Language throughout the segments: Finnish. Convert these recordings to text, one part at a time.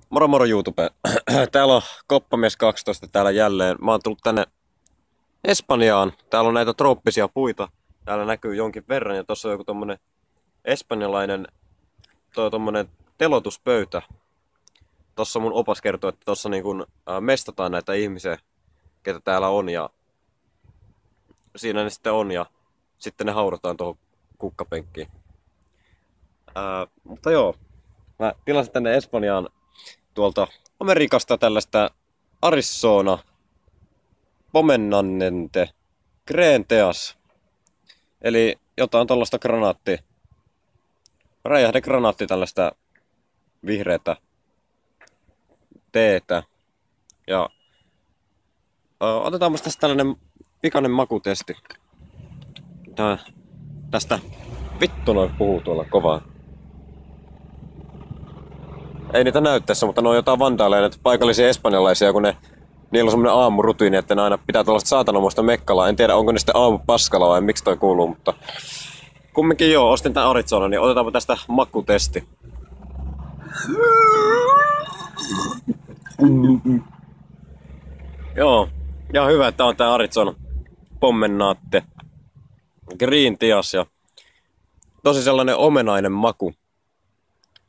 Moro moro YouTube. Täällä on Koppamies 12 täällä jälleen. Mä oon tullut tänne Espanjaan. Täällä on näitä trooppisia puita. Täällä näkyy jonkin verran ja tossa on joku tommonen espanjalainen tommonen telotuspöytä. Tossa mun opas kertoo, että tossa niin kun mestataan näitä ihmisiä, ketä täällä on ja siinä ne sitten on ja sitten ne haudataan tuohon kukkapenkkiin. Mutta joo, mä tilasin tänne Espanjaan tuolta Amerikasta tällaista Arizona Pomennanente Greenteas. Eli jotain tuollaista räjähdegranaatti tällaista vihreätä teetä. Ja otetaanpas tästä tällainen pikainen makutesti. Tästä vittu noin puhuu tuolla kovaa. Ei niitä näy tässä, mutta ne on jotain vandaaleja, näitä paikallisia espanjalaisia, kun niillä on semmonen aamurutiini, että ne aina pitää tuollaista saatanamoista mekkalaa. En tiedä, onko ne sitten aamupaskalla vai miksi toi kuuluu, mutta kumminkin joo, ostin tän Arizonan, niin otetaanpa tästä makutesti. Joo, ja hyvä, että on tää Arizona Pommenaatte Green Teas ja tosi sellainen omenainen maku.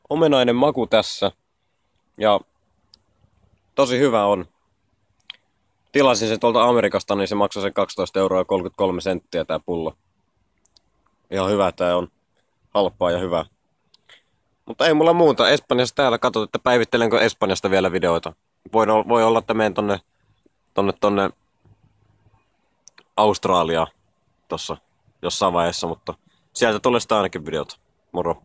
Omenainen maku tässä ja tosi hyvä on. Tilasin sen tuolta Amerikasta, niin se maksoi sen 12,33 € tää pullo. Ihan hyvä tää on. Halpaa ja hyvää. Mutta ei mulla muuta. Espanjassa täällä katsot, että päivittelenkö Espanjasta vielä videoita. Voi olla, että menen tonne Australiaan tossa jossain vaiheessa, mutta sieltä tulee sitä ainakin videota. Moro.